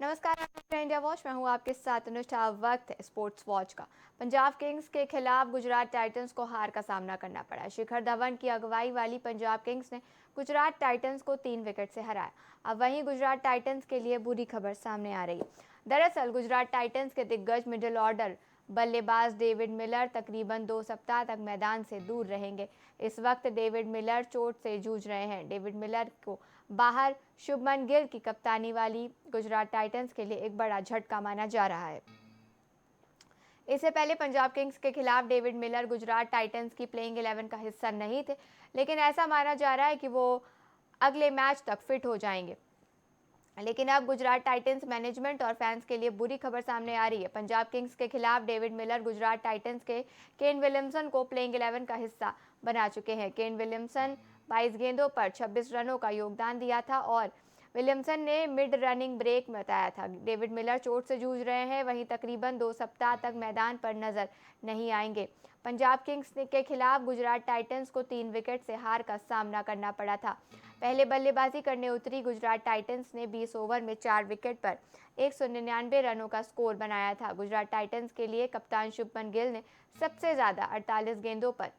नमस्कार, आप देख रहे हैं इंडिया वॉच। मैं हूं आपके साथ अनुष्ठा। वक्त है स्पोर्ट्स वॉच का। पंजाब किंग्स के खिलाफ गुजरात टाइटंस को हार का सामना करना पड़ा। शिखर धवन की अगुवाई वाली पंजाब किंग्स ने गुजरात टाइटंस को 3 विकेट से हराया। अब वहीं गुजरात टाइटंस के लिए बुरी खबर सामने आ रही है। दरअसल गुजरात टाइटंस के दिग्गज मिडिल ऑर्डर बल्लेबाज डेविड मिलर तकरीबन 2 सप्ताह तक मैदान से दूर रहेंगे। इस वक्त डेविड मिलर चोट से जूझ रहे हैं। डेविड मिलर को बाहर शुभमन गिल की कप्तानी वाली गुजरात टाइटंस के लिए एक बड़ा झटका माना जा रहा है। इससे पहले पंजाब किंग्स के खिलाफ डेविड मिलर गुजरात टाइटंस की प्लेइंग 11 का हिस्सा नहीं थे, लेकिन ऐसा माना जा रहा है कि वो अगले मैच तक फिट हो जाएंगे। लेकिन अब गुजरात टाइटंस मैनेजमेंट और फैंस के लिए बुरी खबर सामने आ रही है। पंजाब किंग्स के खिलाफ डेविड मिलर गुजरात टाइटंस के केन विलियमसन को प्लेइंग 11 का हिस्सा बना चुके हैं। केन विलियमसन 22 गेंदों पर 26 रनों का योगदान दिया था और विलियमसन ने मिड रनिंग ब्रेक बताया था। डेविड मिलर चोट से जूझ रहे हैं, वहीं तकरीबन 2 सप्ताह तक मैदान पर नजर नहीं आएंगे। पंजाब किंग्स के खिलाफ गुजरात टाइटंस को 3 विकेट से हार का सामना करना पड़ा था। पहले बल्लेबाजी करने उतरी गुजरात टाइटंस ने 20 ओवर में 4 विकेट पर 199 रनों का स्कोर बनाया था। गुजरात टाइटंस के लिए कप्तान शुभमन गिल ने सबसे ज्यादा 48 गेंदों पर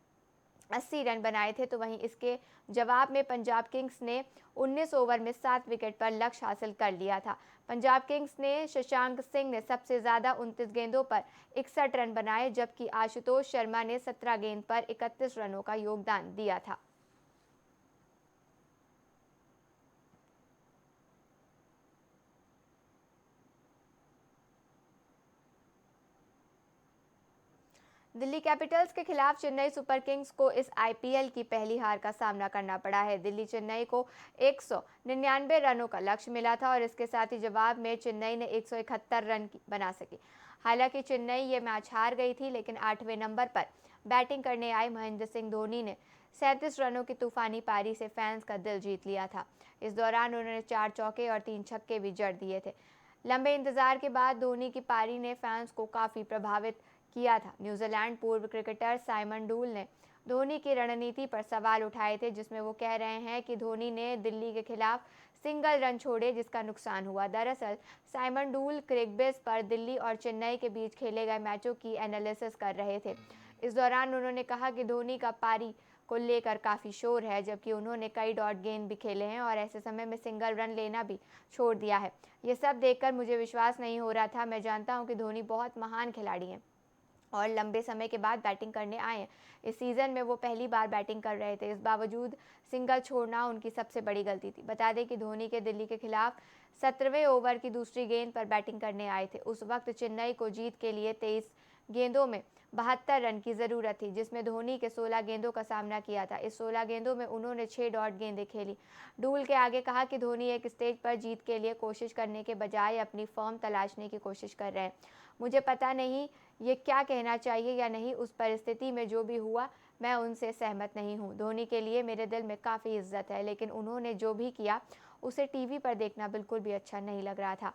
80 रन बनाए थे, तो वहीं इसके जवाब में पंजाब किंग्स ने 19 ओवर में 7 विकेट पर लक्ष्य हासिल कर लिया था। पंजाब किंग्स ने शशांक सिंह ने सबसे ज्यादा 29 गेंदों पर 61 रन बनाए, जबकि आशुतोष शर्मा ने 17 गेंद पर 31 रनों का योगदान दिया था। दिल्ली कैपिटल्स के खिलाफ चेन्नई सुपर किंग्स को इस आईपीएल की पहली हार का सामना करना पड़ा है। दिल्ली चेन्नई को 199 रनों का लक्ष्य मिला था और इसके साथ ही जवाब में चेन्नई ने 171 रन बना सकी। हालांकि चेन्नई ये मैच हार गई थी, लेकिन 8वें नंबर पर बैटिंग करने आए महेंद्र सिंह धोनी ने 37 रनों की तूफानी पारी से फैंस का दिल जीत लिया था। इस दौरान उन्होंने 4 चौके और 3 छक्के भी जड़ दिए थे। लंबे इंतजार के बाद धोनी की पारी ने फैंस को काफी प्रभावित किया था। न्यूजीलैंड पूर्व क्रिकेटर साइमन डूल ने धोनी की रणनीति पर सवाल उठाए थे, जिसमें वो कह रहे हैं कि धोनी ने दिल्ली के खिलाफ सिंगल रन छोड़े जिसका नुकसान हुआ। दरअसल साइमन डूल क्रिकबेस पर दिल्ली और चेन्नई के बीच खेले गए मैचों की एनालिसिस कर रहे थे। इस दौरान उन्होंने कहा कि धोनी का पारी को लेकर काफी शोर है, जबकि उन्होंने कई डॉट गेंद भी खेले हैं और ऐसे समय में सिंगल रन लेना भी छोड़ दिया है। ये सब देखकर मुझे विश्वास नहीं हो रहा था। मैं जानता हूं कि धोनी बहुत महान खिलाड़ी हैं और लंबे समय के बाद बैटिंग करने आए हैं। इस सीजन में वो पहली बार बैटिंग कर रहे थे। इस बावजूद सिंगल छोड़ना उनकी सबसे बड़ी गलती थी। बता दें कि धोनी के दिल्ली के खिलाफ 17वें ओवर की दूसरी गेंद पर बैटिंग करने आए थे। उस वक्त चेन्नई को जीत के लिए 23 गेंदों में 72 रन की जरूरत थी, जिसमें धोनी के 16 गेंदों का सामना किया था। इस 16 गेंदों में उन्होंने 6 डॉट गेंदें खेली। डूल के आगे कहा कि धोनी एक स्टेज पर जीत के लिए कोशिश करने के बजाय अपनी फॉर्म तलाशने की कोशिश कर रहे हैं। मुझे पता नहीं ये क्या कहना चाहिए या नहीं। उस परिस्थिति में जो भी हुआ, मैं उनसे सहमत नहीं हूँ। धोनी के लिए मेरे दिल में काफ़ी इज्जत है, लेकिन उन्होंने जो भी किया उसे टीवी पर देखना बिल्कुल भी अच्छा नहीं लग रहा था।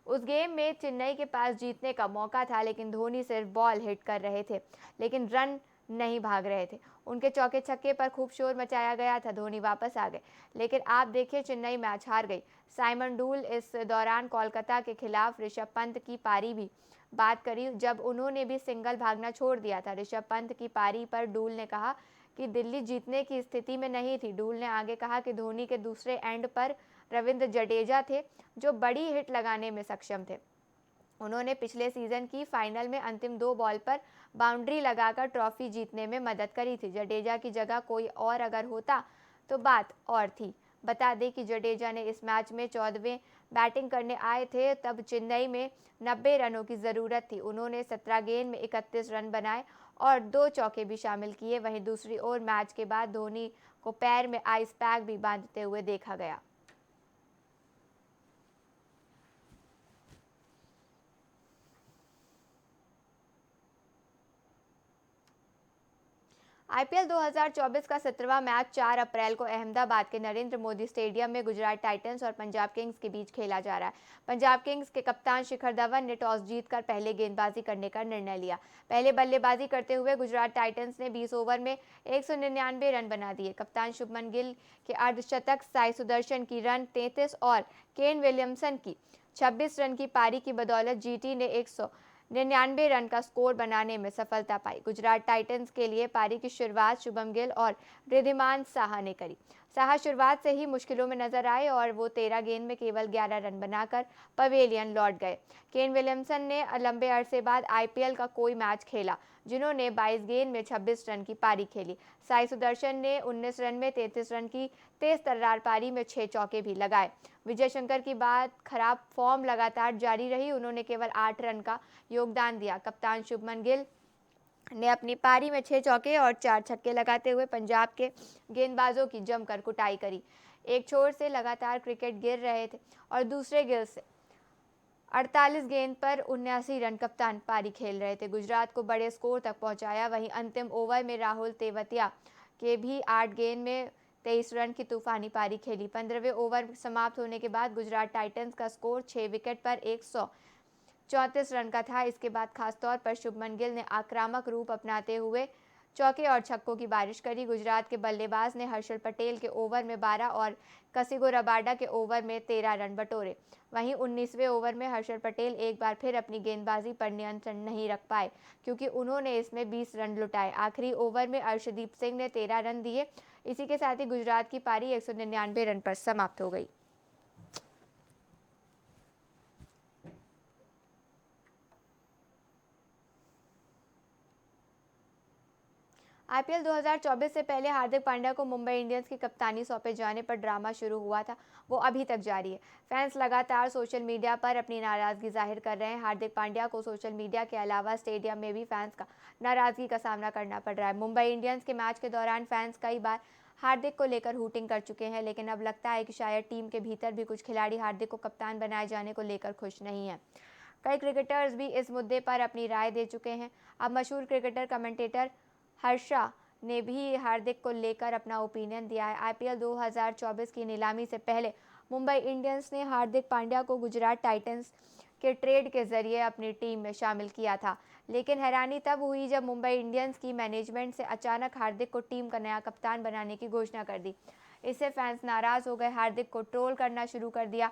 उस गेम में चेन्नई के पास जीतने का मौका था, लेकिन धोनी सिर्फ बॉल हिट कर रहे थे, लेकिन रन नहीं भाग रहे थे। उनके चौके छक्के पर खूब शोर मचाया गया था। धोनी वापस आ गए, लेकिन आप देखिए चेन्नई मैच हार गई। साइमन डूल इस दौरान कोलकाता के खिलाफ ऋषभ पंत की पारी भी बात करी, जब उन्होंने भी सिंगल भागना छोड़ दिया था। ऋषभ पंत की पारी पर डूल ने कहा कि दिल्ली जीतने की स्थिति में नहीं थी। डूल ने आगे कहा कि धोनी के दूसरे एंड पर रविंद्र जडेजा थे, जो बड़ी हिट लगाने में सक्षम थे। उन्होंने पिछले सीजन की फाइनल में अंतिम 2 बॉल पर बाउंड्री लगाकर ट्रॉफी जीतने में मदद करी थी। जडेजा की जगह कोई और अगर होता तो बात और थी। बता दें कि जडेजा ने इस मैच में 14वें बैटिंग करने आए थे, तब चेन्नई में 90 रनों की ज़रूरत थी। उन्होंने 17 गेंद में 31 रन बनाए और 2 चौके भी शामिल किए। वहीं दूसरी ओर मैच के बाद धोनी को पैर में आइस पैक भी बांधते हुए देखा गया। आईपीएल 2024 का 17वां मैच 4 अप्रैल को अहमदाबाद के नरेंद्र मोदी स्टेडियम में गुजरात टाइटंस और पंजाब किंग्स के बीच खेला जा रहा है। पंजाब किंग्स के कप्तान शिखर धवन ने टॉस जीतकर पहले गेंदबाजी करने का निर्णय लिया। पहले बल्लेबाजी करते हुए गुजरात टाइटंस ने 20 ओवर में 199 रन बना दिए। कप्तान शुभमन गिल के अर्धशतक, साई सुदर्शन की रन 33 और केन विलियमसन की 26 रन की पारी की बदौलत जीटी ने 199 रन का स्कोर बनाने में सफलता पाई। गुजरात टाइटंस के लिए पारी की शुरुआत शुभम गिल और रिद्धिमान साहा ने करी। साहा शुरुआत से ही मुश्किलों में नजर आए और वो 13 गेंद में केवल 11 रन बनाकर पवेलियन लौट गए। केन विलियमसन ने लंबे अरसे बाद आईपीएल का कोई मैच खेला, जिन्होंने 22 गेंद में 26 रन की पारी खेली। साई सुदर्शन ने 19 रन में 33 रन की तेज तर्रार पारी में 6 चौके भी लगाए। विजय शंकर की बात खराब फॉर्म लगातार जारी रही, उन्होंने केवल 8 रन का योगदान दिया। कप्तान शुभमन गिल ने अपनी पारी में 6 चौके और 4 छक्के लगाते हुए पंजाब के गेंदबाजों की जमकर कुटाई करी। एक छोर से लगातार क्रिकेट गिर रहे थे और दूसरे गिल से 48 गेंद पर 79 रन कप्तान पारी खेल रहे थे। गुजरात को बड़े स्कोर तक पहुंचाया। वहीं अंतिम ओवर में राहुल तेवतिया के भी 8 गेंद में 23 रन की तूफानी पारी खेली। 15वें ओवर समाप्त होने के बाद गुजरात टाइटंस का स्कोर 6 विकेट पर 134 रन का था। इसके बाद खासतौर पर शुभमन गिल ने आक्रामक रूप अपनाते हुए चौके और छक्कों की बारिश करी। गुजरात के बल्लेबाज ने हर्षल पटेल के ओवर में 12 और कसिगो रबाडा के ओवर में 13 रन बटोरे। वहीं 19वें ओवर में हर्षल पटेल एक बार फिर अपनी गेंदबाजी पर नियंत्रण नहीं रख पाए, क्योंकि उन्होंने इसमें 20 रन लुटाए। आखिरी ओवर में अर्शदीप सिंह ने 13 रन दिए। इसी के साथ ही गुजरात की पारी 199 रन पर समाप्त हो गई। आईपीएल 2024 से पहले हार्दिक पांड्या को मुंबई इंडियंस की कप्तानी सौंपे जाने पर ड्रामा शुरू हुआ था, वो अभी तक जारी है। फैंस लगातार सोशल मीडिया पर अपनी नाराजगी जाहिर कर रहे हैं। हार्दिक पांड्या को सोशल मीडिया के अलावा स्टेडियम में भी फैंस का नाराजगी का सामना करना पड़ रहा है। मुंबई इंडियंस के मैच के दौरान फैंस कई बार हार्दिक को लेकर हूटिंग कर चुके हैं, लेकिन अब लगता है कि शायद टीम के भीतर भी कुछ खिलाड़ी हार्दिक को कप्तान बनाए जाने को लेकर खुश नहीं है। कई क्रिकेटर्स भी इस मुद्दे पर अपनी राय दे चुके हैं। अब मशहूर क्रिकेटर कमेंटेटर हर्षा ने भी हार्दिक को लेकर अपना ओपिनियन दिया है। आईपीएल 2024 की नीलामी से पहले मुंबई इंडियंस ने हार्दिक पांड्या को गुजरात टाइटंस के ट्रेड के जरिए अपनी टीम में शामिल किया था, लेकिन हैरानी तब हुई जब मुंबई इंडियंस की मैनेजमेंट से अचानक हार्दिक को टीम का नया कप्तान बनाने की घोषणा कर दी। इससे फैंस नाराज हो गए, हार्दिक को ट्रोल करना शुरू कर दिया।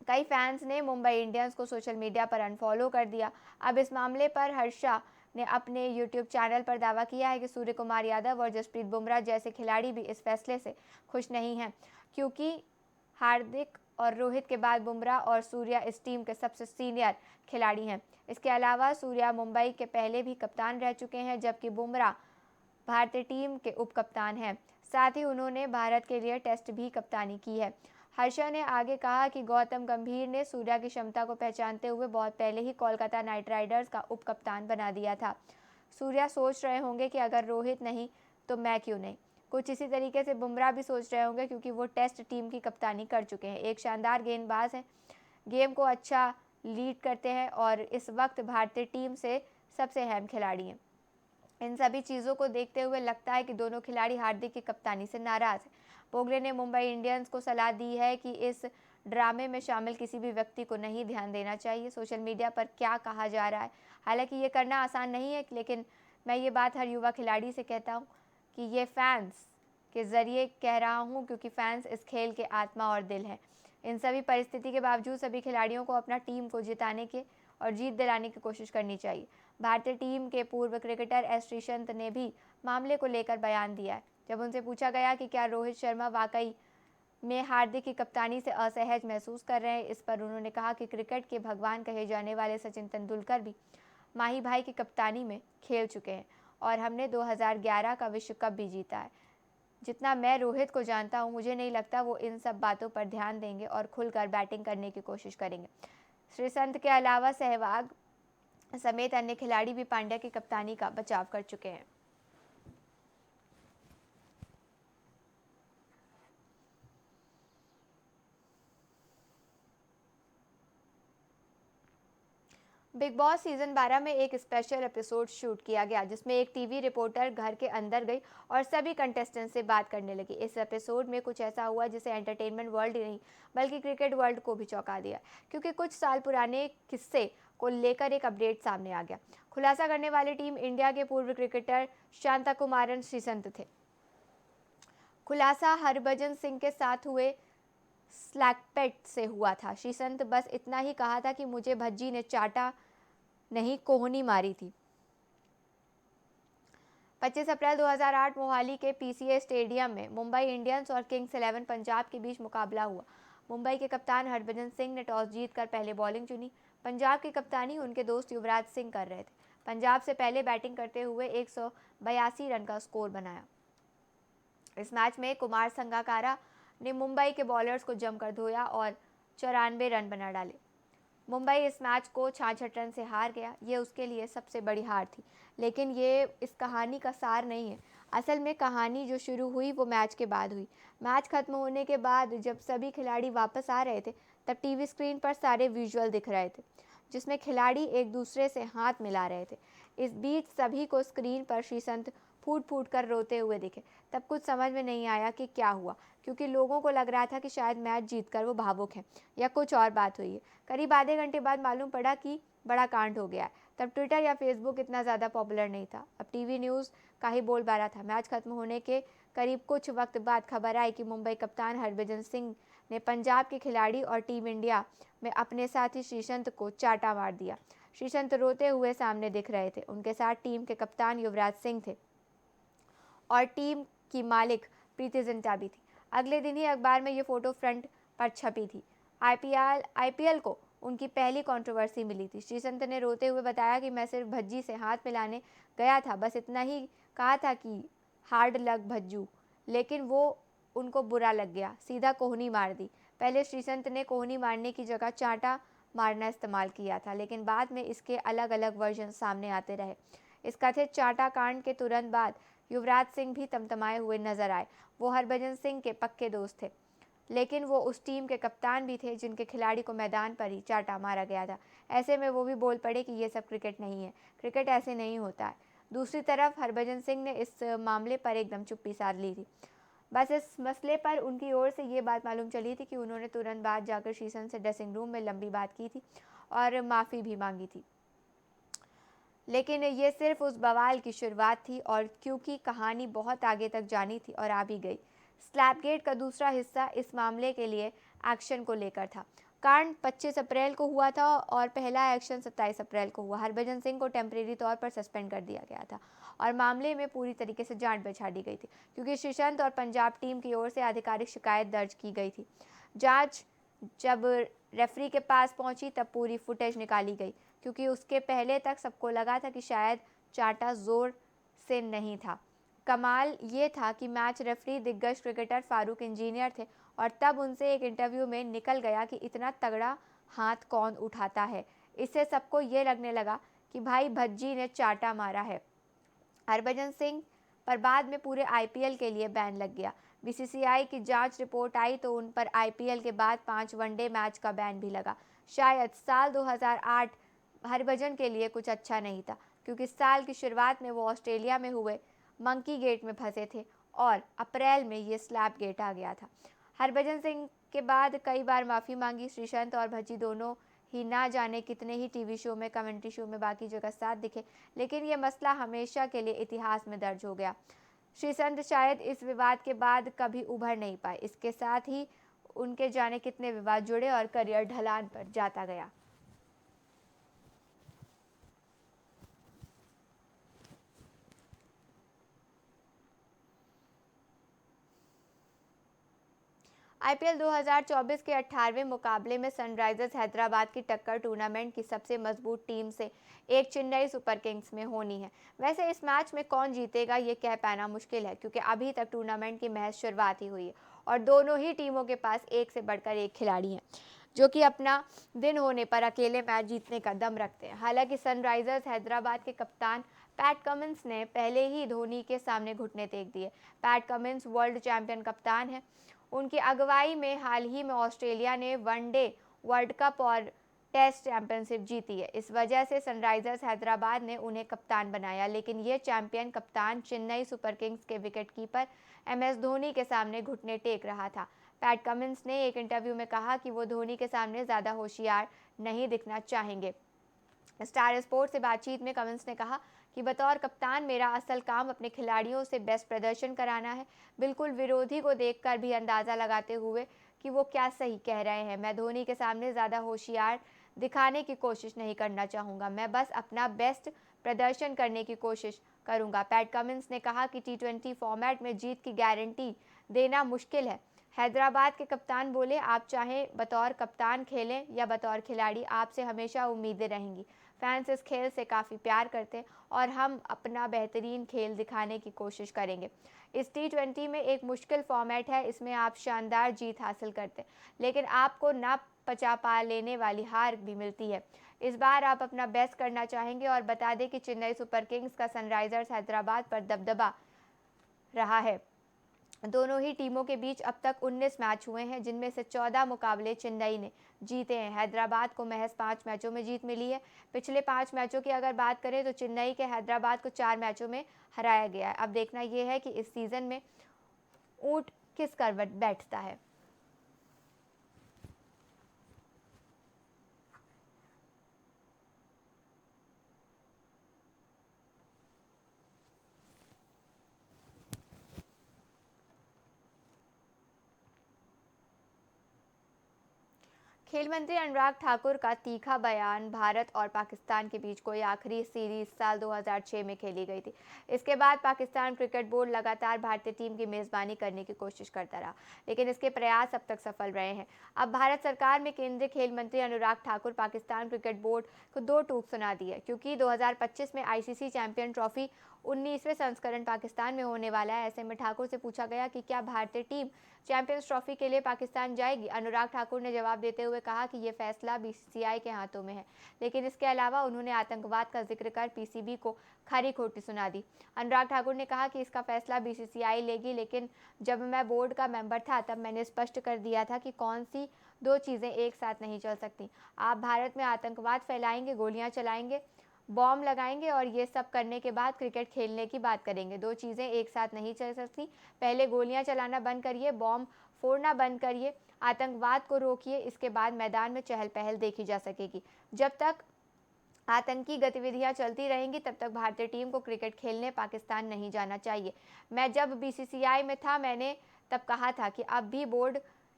कई फैंस ने मुंबई इंडियंस को सोशल मीडिया पर अनफॉलो कर दिया। अब इस मामले पर हर्षा ने अपने यूट्यूब चैनल पर दावा किया है कि सूर्य कुमार यादव और जसप्रीत बुमराह जैसे खिलाड़ी भी इस फैसले से खुश नहीं हैं, क्योंकि हार्दिक और रोहित के बाद बुमराह और सूर्या इस टीम के सबसे सीनियर खिलाड़ी हैं। इसके अलावा सूर्या मुंबई के पहले भी कप्तान रह चुके हैं, जबकि बुमराह भारतीय टीम के उप कप्तान हैं। साथ ही उन्होंने भारत के लिए टेस्ट भी कप्तानी की है। हर्षा ने आगे कहा कि गौतम गंभीर ने सूर्या की क्षमता को पहचानते हुए बहुत पहले ही कोलकाता नाइट राइडर्स का उप कप्तान बना दिया था। सूर्या सोच रहे होंगे कि अगर रोहित नहीं तो मैं क्यों नहीं। कुछ इसी तरीके से बुमराह भी सोच रहे होंगे, क्योंकि वो टेस्ट टीम की कप्तानी कर चुके हैं। एक शानदार गेंदबाज हैं, गेम को अच्छा लीड करते हैं और इस वक्त भारतीय टीम से सबसे अहम खिलाड़ी हैं। इन सभी चीज़ों को देखते हुए लगता है कि दोनों खिलाड़ी हार्दिक की कप्तानी से नाराज हैं। बोगले ने मुंबई इंडियंस को सलाह दी है कि इस ड्रामे में शामिल किसी भी व्यक्ति को नहीं ध्यान देना चाहिए। सोशल मीडिया पर क्या कहा जा रहा है, हालांकि ये करना आसान नहीं है, लेकिन मैं ये बात हर युवा खिलाड़ी से कहता हूँ कि ये फैंस के ज़रिए कह रहा हूँ, क्योंकि फैंस इस खेल के आत्मा और दिल है। इन सभी परिस्थिति के बावजूद सभी खिलाड़ियों को अपना टीम को जिताने के और जीत दिलाने की कोशिश करनी चाहिए। भारतीय टीम के पूर्व क्रिकेटर एस श्रीसंत ने भी मामले को लेकर बयान दिया है। जब उनसे पूछा गया कि क्या रोहित शर्मा वाकई में हार्दिक की कप्तानी से असहज महसूस कर रहे हैं, इस पर उन्होंने कहा कि क्रिकेट के भगवान कहे जाने वाले सचिन तेंदुलकर भी माही भाई की कप्तानी में खेल चुके हैं और हमने 2011 का विश्व कप भी जीता है। जितना मैं रोहित को जानता हूं, मुझे नहीं लगता वो इन सब बातों पर ध्यान देंगे और खुलकर बैटिंग करने की कोशिश करेंगे। श्रीसंत के अलावा सहवाग समेत अन्य खिलाड़ी भी पांड्या की कप्तानी का बचाव कर चुके हैं। बिग बॉस सीजन 12 में एक स्पेशल एपिसोड शूट किया गया, जिसमें एक टीवी रिपोर्टर घर के अंदर गई और सभी कंटेस्टेंट से बात करने लगी। इस एपिसोड में कुछ ऐसा हुआ जिसे एंटरटेनमेंट वर्ल्ड ही नहीं बल्कि क्रिकेट वर्ल्ड को भी चौंका दिया, क्योंकि कुछ साल पुराने किस्से को लेकर एक अपडेट सामने आ गया। खुलासा करने वाली टीम इंडिया के पूर्व क्रिकेटर शांताकुमारन श्रीसंत थे। खुलासा हरभजन सिंह के साथ हुए स्लैकपेट से हुआ था। श्रीसंत बस इतना ही कहा था कि मुझे भज्जी ने चाटा नहीं, कोहनी मारी थी। 25 अप्रैल 2008 मोहाली के पीसीए स्टेडियम में मुंबई इंडियंस और किंग्स 11 पंजाब के बीच मुकाबला हुआ। मुंबई के कप्तान हरभजन सिंह ने टॉस जीतकर पहले बॉलिंग चुनी। पंजाब की कप्तानी उनके दोस्त युवराज सिंह कर रहे थे। पंजाब से पहले बैटिंग करते हुए 182 रन का स्कोर बनाया। इस मैच में कुमार संगकारा ने मुंबई के बॉलर्स को जमकर धोया और 94 रन बना डाले। मुंबई इस मैच को 66 रन से हार गया। ये उसके लिए सबसे बड़ी हार थी, लेकिन ये इस कहानी का सार नहीं है। असल में कहानी जो शुरू हुई वो मैच के बाद हुई। मैच खत्म होने के बाद जब सभी खिलाड़ी वापस आ रहे थे, तब टीवी स्क्रीन पर सारे विजुअल दिख रहे थे, जिसमें खिलाड़ी एक दूसरे से हाथ मिला रहे थे। इस बीच सभी को स्क्रीन पर श्रीसंत फूट फूट कर रोते हुए दिखे। तब कुछ समझ में नहीं आया कि क्या हुआ, क्योंकि लोगों को लग रहा था कि शायद मैच जीतकर वो भावुक हैं या कुछ और बात हुई है। करीब आधे घंटे बाद मालूम पड़ा कि बड़ा कांड हो गया है। तब ट्विटर या फेसबुक इतना ज़्यादा पॉपुलर नहीं था, अब टीवी न्यूज़ का ही बोलबाला था। मैच खत्म होने के करीब कुछ वक्त बाद खबर आई कि मुंबई कप्तान हरभजन सिंह ने पंजाब के खिलाड़ी और टीम इंडिया में अपने साथी श्रीसंत को चाटा मार दिया। श्रीसंत रोते हुए सामने दिख रहे थे। उनके साथ टीम के कप्तान युवराज सिंह थे और टीम की मालिक प्रीति जिंटा भी थी। अगले दिन ही अखबार में ये फोटो फ्रंट पर छपी थी। आईपीएल को उनकी पहली कंट्रोवर्सी मिली थी। श्रीसंत ने रोते हुए बताया कि मैं सिर्फ भज्जी से हाथ मिलाने गया था, बस इतना ही कहा था कि हार्ड लक भज्जू, लेकिन वो उनको बुरा लग गया, सीधा कोहनी मार दी। पहले श्रीसंत ने कोहनी मारने की जगह चाटा मारना इस्तेमाल किया था, लेकिन बाद में इसके अलग अलग वर्जन सामने आते रहे। इस कथित चाटा कांड के तुरंत बाद युवराज सिंह भी तमतमाए हुए नजर आए। वो हरभजन सिंह के पक्के दोस्त थे, लेकिन वो उस टीम के कप्तान भी थे जिनके खिलाड़ी को मैदान पर ही चाटा मारा गया था। ऐसे में वो भी बोल पड़े कि ये सब क्रिकेट नहीं है, क्रिकेट ऐसे नहीं होता है। दूसरी तरफ हरभजन सिंह ने इस मामले पर एकदम चुप्पी साध ली थी। बस इस मसले पर उनकी ओर से ये बात मालूम चली थी कि उन्होंने तुरंत बाद जाकर श्रीसंत से ड्रेसिंग रूम में लंबी बात की थी और माफ़ी भी मांगी थी। लेकिन ये सिर्फ उस बवाल की शुरुआत थी, और क्योंकि कहानी बहुत आगे तक जानी थी और आ भी गई। स्लैपगेट का दूसरा हिस्सा इस मामले के लिए एक्शन को लेकर था। कांड 25 अप्रैल को हुआ था और पहला एक्शन 27 अप्रैल को हुआ। हरभजन सिंह को टेम्परेरी तौर पर सस्पेंड कर दिया गया था और मामले में पूरी तरीके से जांच बिछा दी गई थी, क्योंकि श्रीसंत और पंजाब टीम की ओर से आधिकारिक शिकायत दर्ज की गई थी। जांच जब रेफरी के पास पहुंची तब पूरी फुटेज निकाली गई, क्योंकि उसके पहले तक सबको लगा था कि शायद चाटा जोर से नहीं था। कमाल ये था कि मैच रेफरी दिग्गज क्रिकेटर फारूक इंजीनियर थे, और तब उनसे एक इंटरव्यू में निकल गया कि इतना तगड़ा हाथ कौन उठाता है। इससे सबको ये लगने लगा कि भाई भज्जी ने चाटा मारा है। हरभजन सिंह पर बाद में पूरे आईपीएल के लिए बैन लग गया। बीसीसीआई की जांच रिपोर्ट आई तो उन पर आईपीएल के बाद 5 वनडे मैच का बैन भी लगा। शायद साल 2008 हरभजन के लिए कुछ अच्छा नहीं था, क्योंकि साल की शुरुआत में वो ऑस्ट्रेलिया में हुए मंकी गेट में फंसे थे और अप्रैल में ये स्लैप गेट आ गया था। हरभजन सिंह के बाद कई बार माफ़ी मांगी। श्रीसंत और भज्जी दोनों ही ना जाने कितने ही टीवी शो में, कमेंट्री शो में, बाकी जगह साथ दिखे, लेकिन यह मसला हमेशा के लिए इतिहास में दर्ज हो गया। श्रीसंत शायद इस विवाद के बाद कभी उभर नहीं पाए। इसके साथ ही उनके जाने कितने विवाद जुड़े और करियर ढलान पर जाता गया। आईपीएल 2024 के 18वें मुकाबले में सनराइजर्स हैदराबाद की टक्कर टूर्नामेंट की सबसे मजबूत टीम से एक चेन्नई सुपर किंग्स में होनी है। वैसे इस मैच में कौन जीतेगा ये कह पाना मुश्किल है, क्योंकि अभी तक टूर्नामेंट की महज शुरुआत ही हुई है और दोनों ही टीमों के पास एक से बढ़कर एक खिलाड़ी हैं जो कि अपना दिन होने पर अकेले मैच जीतने का दम रखते हैं। हालांकि सनराइजर्स हैदराबाद के कप्तान पैट कमिंस ने पहले ही धोनी के सामने घुटने टेक दिए। पैट कमिंस वर्ल्ड चैंपियन कप्तान है। उनकी अगुवाई में हाल ही में ऑस्ट्रेलिया ने वनडे वर्ल्ड कप और टेस्ट चैंपियनशिप जीती है। इस वजह से सनराइजर्स हैदराबाद ने उन्हें कप्तान बनाया, लेकिन ये चैंपियन कप्तान चेन्नई सुपर किंग्स के विकेटकीपर एमएस धोनी के सामने घुटने टेक रहा था। पैट कमिंस ने एक इंटरव्यू में कहा कि वो धोनी के सामने ज़्यादा होशियार नहीं दिखना चाहेंगे। स्टार स्पोर्ट्स से बातचीत में कमिंस ने कहा कि बतौर कप्तान मेरा असल काम अपने खिलाड़ियों से बेस्ट प्रदर्शन कराना है। बिल्कुल विरोधी को देखकर भी अंदाज़ा लगाते हुए कि वो क्या सही कह रहे हैं। मैं धोनी के सामने ज़्यादा होशियार दिखाने की कोशिश नहीं करना चाहूँगा, मैं बस अपना बेस्ट प्रदर्शन करने की कोशिश करूँगा। पैट कमिंस ने कहा कि टी20 फॉर्मेट में जीत की गारंटी देना मुश्किल है। हैदराबाद के कप्तान बोले, आप चाहे बतौर कप्तान खेलें या बतौर खिलाड़ी, आपसे हमेशा उम्मीदें रहेंगी। फैंस इस खेल से काफ़ी प्यार करते हैं और हम अपना बेहतरीन खेल दिखाने की कोशिश करेंगे। इस टी20 में एक मुश्किल फॉर्मेट है, इसमें आप शानदार जीत हासिल करते हैं, लेकिन आपको ना पचा पा लेने वाली हार भी मिलती है। इस बार आप अपना बेस्ट करना चाहेंगे। और बता दें कि चेन्नई सुपर किंग्स का सनराइजर्स हैदराबाद पर दबदबा रहा है। दोनों ही टीमों के बीच अब तक 19 मैच हुए हैं, जिनमें से 14 मुकाबले चेन्नई ने जीते हैं। हैदराबाद को महज 5 मैचों में जीत मिली है। पिछले 5 मैचों की अगर बात करें तो चेन्नई के हैदराबाद को 4 मैचों में हराया गया है। अब देखना यह है कि इस सीज़न में ऊंट किस करवट बैठता है। खेल मंत्री अनुराग ठाकुर का तीखा बयान, भारत और पाकिस्तान के बीच कोई आखिरी सीरीज साल 2006 में खेली गई थी। इसके बाद पाकिस्तान क्रिकेट बोर्ड लगातार भारतीय टीम की मेज़बानी करने की कोशिश करता रहा, लेकिन इसके प्रयास अब तक सफल रहे हैं। अब भारत सरकार में केंद्रीय खेल मंत्री अनुराग ठाकुर पाकिस्तान क्रिकेट बोर्ड को 2 टूक सुना दी है, क्योंकि 2025 में आईसीसी चैंपियन ट्रॉफी 19वें संस्करण पाकिस्तान में होने वाला है। ऐसे में ठाकुर से पूछा गया कि क्या भारतीय टीम चैंपियंस ट्रॉफी के लिए पाकिस्तान जाएगी। अनुराग ठाकुर ने जवाब देते हुए कहा कि ये फैसला बीसीसीआई के हाथों में है, लेकिन इसके अलावा उन्होंने आतंकवाद का जिक्र कर पीसीबी को खरी खोटी सुना दी। अनुराग ठाकुर ने कहा कि इसका फैसला बीसीसीआई लेगी, लेकिन जब मैं बोर्ड का मेंबर था तब मैंने स्पष्ट कर दिया था कि कौन सी 2 चीज़ें एक साथ नहीं चल सकती। आप भारत में आतंकवाद फैलाएंगे, गोलियां चलाएंगे, बॉम्ब लगाएंगे और ये सब करने के बाद क्रिकेट खेलने की बात करेंगे। 2 चीज़ें एक साथ नहीं चल सकती। पहले गोलियां चलाना बंद करिए, बॉम्ब फोड़ना बंद करिए, आतंकवाद को रोकिए, इसके बाद मैदान में चहल पहल देखी जा सकेगी। जब तक आतंकी गतिविधियां चलती रहेंगी तब तक भारतीय टीम को क्रिकेट खेलने पाकिस्तान नहीं जाना चाहिए। मैं जब बीसीसीआई में था मैंने तब कहा था कि अब भी बोर्ड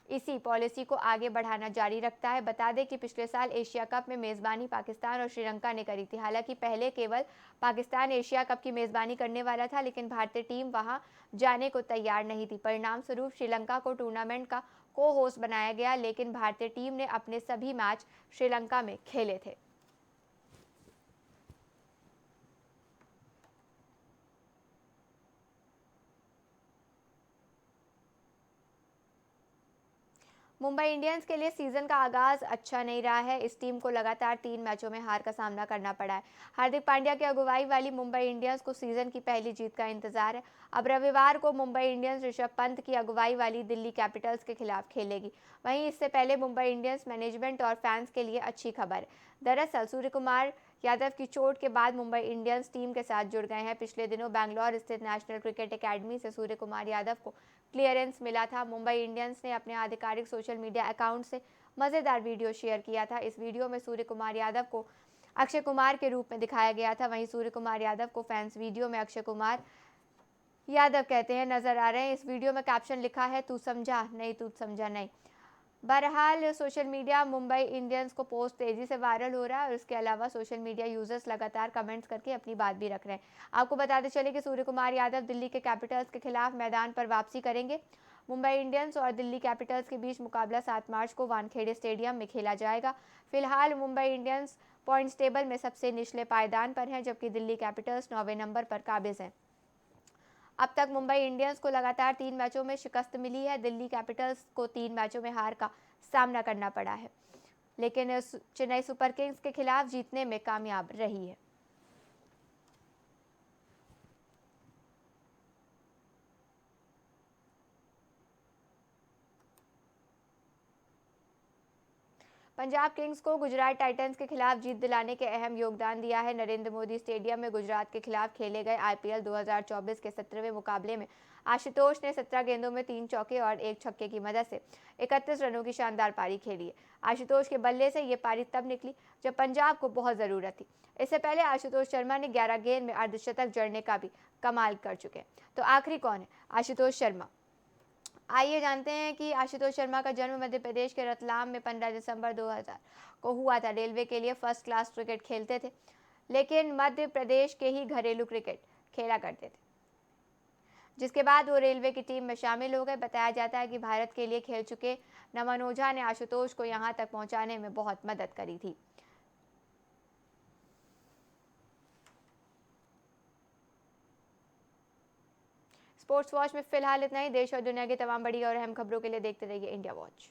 इसी पॉलिसी को आगे बढ़ाना जारी रखता है। बता दें कि पिछले साल एशिया कप में मेज़बानी पाकिस्तान और श्रीलंका ने करी थी। हालांकि पहले केवल पाकिस्तान एशिया कप की मेज़बानी करने वाला था, लेकिन भारतीय टीम वहां जाने को तैयार नहीं थी। परिणाम स्वरूप श्रीलंका को टूर्नामेंट का को होस्ट बनाया गया, लेकिन भारतीय टीम ने अपने सभी मैच श्रीलंका में खेले थे। मुंबई इंडियंस के लिए सीजन का आगाज अच्छा नहीं रहा है। इस टीम को लगातार 3 मैचों में हार का सामना करना पड़ा है। हार्दिक पांड्या की अगुवाई वाली मुंबई इंडियंस को सीजन की पहली जीत का इंतजार है। अब रविवार को मुंबई इंडियंस ऋषभ पंत की अगुवाई वाली दिल्ली कैपिटल्स के खिलाफ खेलेगी। वहीं इससे पहले मुंबई इंडियंस मैनेजमेंट और फैंस के लिए अच्छी खबर है। दरअसल सूर्यकुमार यादव की चोट के बाद मुंबई इंडियंस टीम के साथ जुड़ गए हैं। पिछले दिनों बैंगलोर स्थित नेशनल क्रिकेट एकेडमी से सूर्यकुमार यादव को क्लियरेंस मिला था। मुंबई इंडियंस ने अपने आधिकारिक सोशल मीडिया अकाउंट से मजेदार वीडियो शेयर किया था। इस वीडियो में सूर्यकुमार यादव को अक्षय कुमार के रूप में दिखाया गया था। वहीं सूर्यकुमार यादव को फैंस वीडियो में अक्षय कुमार यादव कहते हैं नजर आ रहे हैं। इस वीडियो में कैप्शन लिखा है, तू समझा नहीं, तू समझा नहीं। बहरहाल सोशल मीडिया मुंबई इंडियंस को पोस्ट तेजी से वायरल हो रहा है और इसके अलावा सोशल मीडिया यूजर्स लगातार कमेंट्स करके अपनी बात भी रख रहे हैं। आपको बताते चले कि सूर्यकुमार यादव दिल्ली के कैपिटल्स के खिलाफ मैदान पर वापसी करेंगे। मुंबई इंडियंस और दिल्ली कैपिटल्स के बीच मुकाबला 7 मार्च को वानखेड़े स्टेडियम में खेला जाएगा। फिलहाल मुंबई इंडियंस पॉइंट्स टेबल में सबसे निचले पायदान पर है, जबकि दिल्ली कैपिटल्स 9वें नंबर पर काबिज है। अब तक मुंबई इंडियंस को लगातार 3 मैचों में शिकस्त मिली है। दिल्ली कैपिटल्स को 3 मैचों में हार का सामना करना पड़ा है, लेकिन चेन्नई सुपर किंग्स के खिलाफ जीतने में कामयाब रही है। पंजाब किंग्स को गुजरात टाइटंस के खिलाफ जीत दिलाने के अहम योगदान दिया है। नरेंद्र मोदी स्टेडियम में गुजरात के खिलाफ खेले गए आईपीएल 2024 के 17वें मुकाबले में आशुतोष ने 17 गेंदों में 3 चौके और 1 छक्के की मदद से 31 रनों की शानदार पारी खेली है। आशुतोष के बल्ले से ये पारी तब निकली जब पंजाब को बहुत ज़रूरत थी। इससे पहले आशुतोष शर्मा ने 11 गेंद में अर्धशतक जड़ने का भी कमाल कर चुके हैं। तो आखिरी कौन है? आशुतोष शर्मा। आइए जानते हैं कि आशुतोष शर्मा का जन्म मध्य प्रदेश के रतलाम में 15 दिसंबर 2000 को हुआ था। रेलवे के लिए फर्स्ट क्लास क्रिकेट खेलते थे, लेकिन मध्य प्रदेश के ही घरेलू क्रिकेट खेला करते थे, जिसके बाद वो रेलवे की टीम में शामिल हो गए। बताया जाता है कि भारत के लिए खेल चुके नमन ओझा ने आशुतोष को यहां तक पहुंचाने में बहुत मदद करी थी। स्पोर्ट्स वॉच में फिलहाल इतना ही। देश और दुनिया की तमाम बड़ी और अहम खबरों के लिए देखते रहिए इंडिया वॉच।